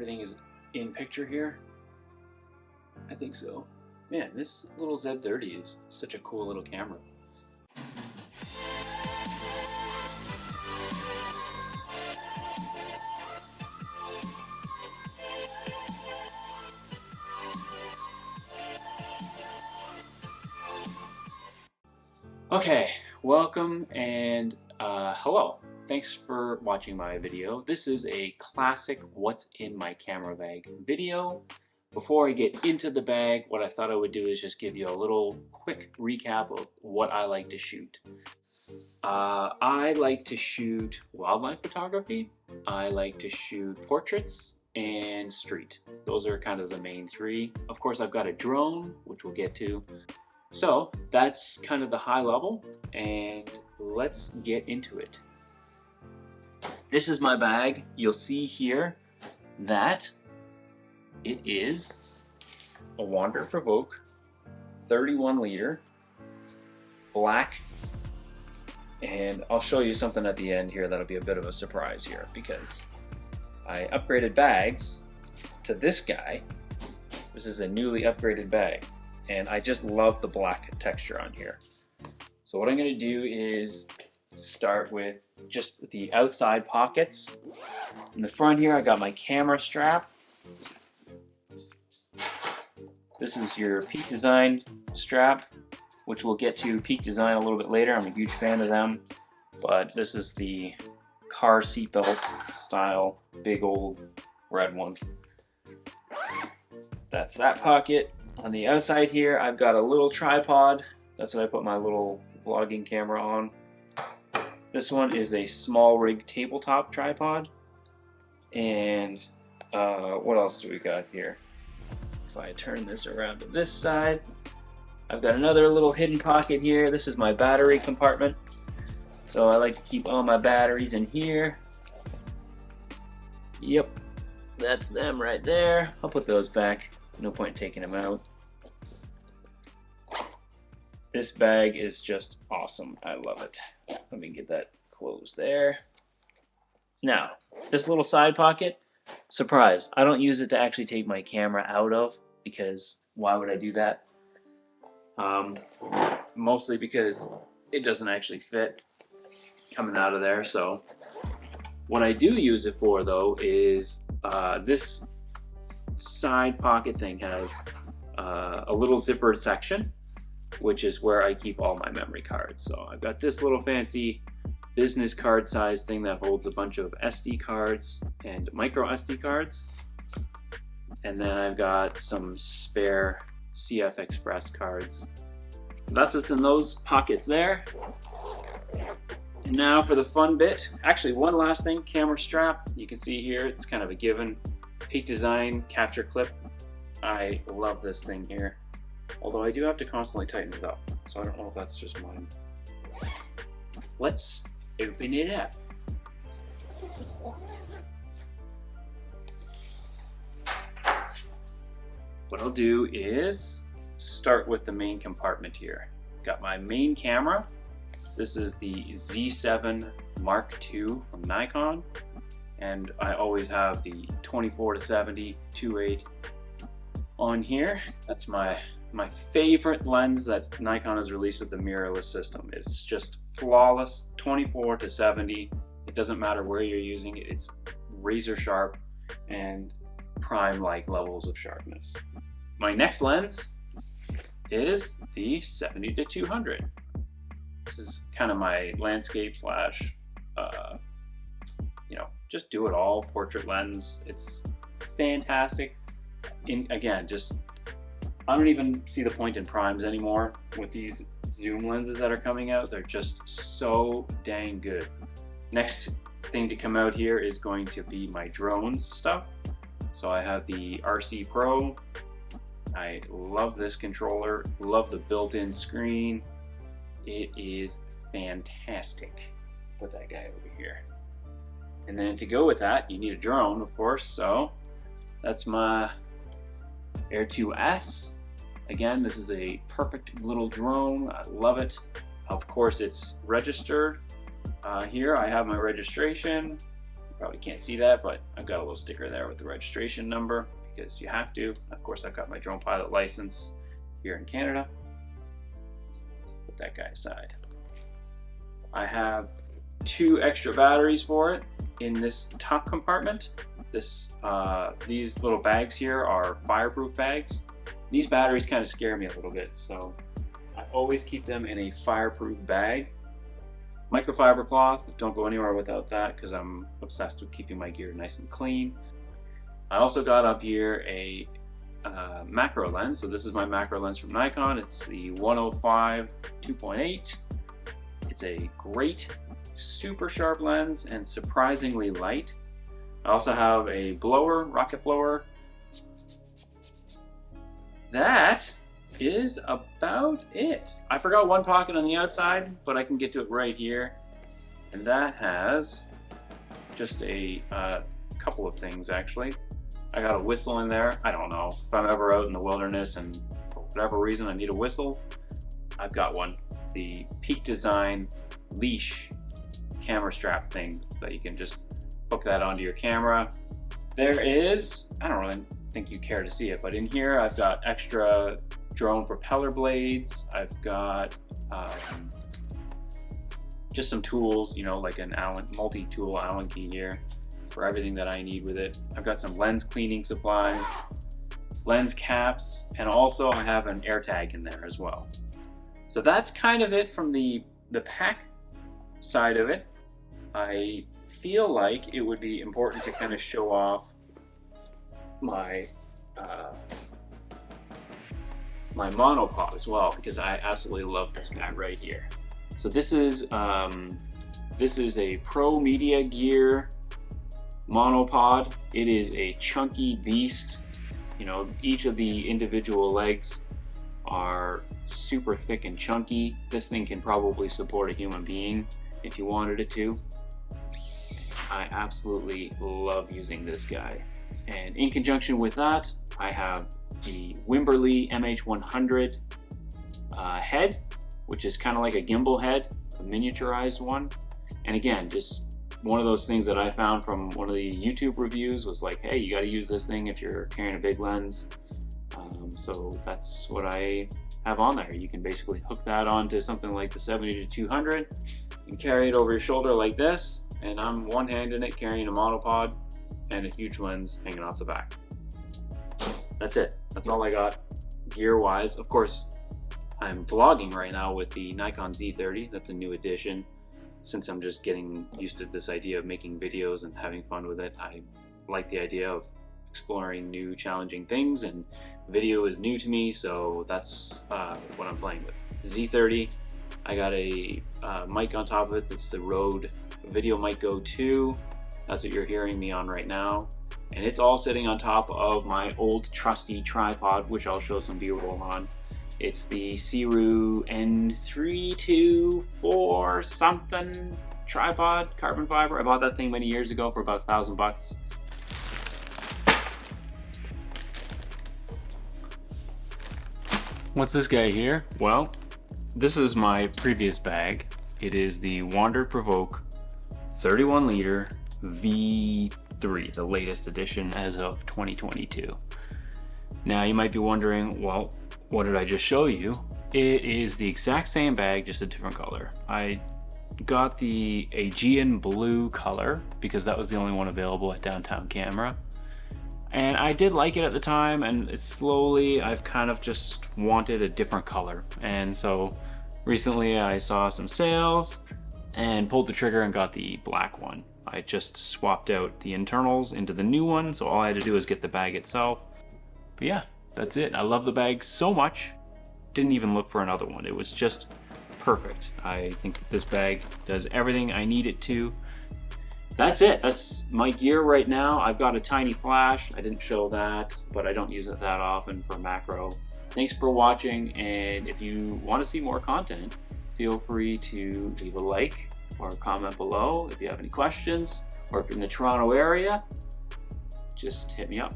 Everything is in picture here. I think so. Man, this little Z30 is such a cool little camera. Okay, welcome and hello. Thanks for watching my video. This is a classic what's in my camera bag video. Before I get into the bag, what I thought I would do is just give you a little quick recap of what I like to shoot. I like to shoot wildlife photography. I like to shoot portraits and street. Those are kind of the main three. Of course, I've got a drone, which we'll get to. So that's kind of the high level, and let's get into it. This is my bag. You'll see here that it is a Wander Provoke 31 liter black, and I'll show you something at the end here that'll be a bit of a surprise here because I upgraded bags to this guy. This is a newly upgraded bag. And I just love the black texture on here. So what I'm going to do is start with just the outside pockets. In the front here I got my camera strap. This is your Peak Design strap, which we'll get to Peak Design a little bit later. I'm a huge fan of them. But this is the car seatbelt style, big old red one. That's that pocket. On the outside here, I've got a little tripod. That's what I put my little vlogging camera on. This one is a small rig tabletop tripod. And what else do we got here? If I turn this around to this side, I've got another little hidden pocket here. This is my battery compartment. So I like to keep all my batteries in here. Yep, that's them right there. I'll put those back. No point in taking them out. This bag is just awesome. I love it. Let me get that closed there. Now, this little side pocket, surprise, I don't use it to actually take my camera out of because why would I do that? Mostly because it doesn't actually fit coming out of there. So what I do use it for though is this side pocket thing has a little zippered section, which is where I keep all my memory cards. So I've got this little fancy business card size thing that holds a bunch of SD cards and micro SD cards. And then I've got some spare CF Express cards. So that's what's in those pockets there. And now for the fun bit. Actually, one last thing, camera strap. You can see here, it's kind of a given. Peak Design capture clip. I love this thing here. Although I do have to constantly tighten it up. So I don't know if that's just mine. Let's open it up. What I'll do is start with the main compartment here. Got my main camera. This is the Z7 Mark II from Nikon. And I always have the 24-70 2.8 on here. That's my favorite lens that Nikon has released with the mirrorless system. It's just flawless, 24-70. It doesn't matter where you're using it. It's razor sharp and prime-like levels of sharpness. My next lens is the 70-200. This is kind of my landscape slash just do it all portrait lens. It's fantastic. Again, I don't even see the point in primes anymore with these zoom lenses that are coming out. They're just so dang good. Next thing to come out here is going to be my drones stuff. So I have the RC Pro. I love this controller, love the built-in screen. It is fantastic. Put that guy over here. And then to go with that, you need a drone, of course. So that's my Air 2S. Again, this is a perfect little drone. I love it. Of course, it's registered. Here I have my registration. Probably can't see that, but I've got a little sticker there with the registration number because you have to. Of course, I've got my drone pilot license here in Canada. Put that guy aside. I have 2 extra batteries for it in this top compartment. These little bags here are fireproof bags. These batteries kind of scare me a little bit, so I always keep them in a fireproof bag. Microfiber cloth, don't go anywhere without that because I'm obsessed with keeping my gear nice and clean. I also got up here a macro lens. So this is my macro lens from Nikon. It's the 105 2.8. It's a great, super sharp lens and surprisingly light. I also have a blower, rocket blower. That is about it. I forgot one pocket on the outside, but I can get to it right here. And that has just a couple of things actually. I got a whistle in there. I don't know, if I'm ever out in the wilderness and for whatever reason I need a whistle, I've got one. The Peak Design leash camera strap thing that you can just hook that onto your camera. There is, I don't really think you care to see it, but in here I've got extra drone propeller blades. I've got just some tools, you know, like an multi-tool Allen key here for everything that I need with it. I've got some lens cleaning supplies, lens caps, and also I have an air tag in there as well. So that's kind of it from the pack side of it. I feel like it would be important to kind of show off my my monopod as well, because I absolutely love this guy right here. So this is a Pro Media Gear monopod. It is a chunky beast. You know, each of the individual legs are super thick and chunky. This thing can probably support a human being if you wanted it to. I absolutely love using this guy. And in conjunction with that, I have the Wimberley MH100 head, which is kind of like a gimbal head, a miniaturized one. And again, just one of those things that I found from one of the YouTube reviews was like, hey, you got to use this thing if you're carrying a big lens. So that's what I have on there. You can basically hook that onto something like the 70-200 and carry it over your shoulder like this. And I'm one-handed it carrying a monopod and a huge lens hanging off the back. That's it. That's all I got gear-wise. Of course, I'm vlogging right now with the Nikon Z30. That's a new addition. Since I'm just getting used to this idea of making videos and having fun with it, I like the idea of exploring new challenging things, and video is new to me, so that's what I'm playing with. Z30, I got a mic on top of it. That's the Rode Video Mic Go 2. That's what you're hearing me on right now. And it's all sitting on top of my old trusty tripod, which I'll show some B-roll on. It's the Siru N324 something tripod, carbon fiber. I bought that thing many years ago for about $1,000. What's this guy here? Well, this is my previous bag. It is the Wander Provoke 31 liter V3, the latest edition as of 2022. Now you might be wondering, well, what did I just show you? It is the exact same bag, just a different color. I got the Aegean blue color because that was the only one available at Downtown Camera. And I did like it at the time, and it's slowly, I've kind of just wanted a different color. And so recently I saw some sales and pulled the trigger and got the black one. I just swapped out the internals into the new one, so all I had to do was get the bag itself. But yeah, that's it. I love the bag so much. Didn't even look for another one. It was just perfect. I think this bag does everything I need it to. That's it. That's my gear right now. I've got a tiny flash. I didn't show that, but I don't use it that often for macro. Thanks for watching, and if you want to see more content, feel free to leave a like or comment below. If you have any questions, or if you're in the Toronto area, just hit me up.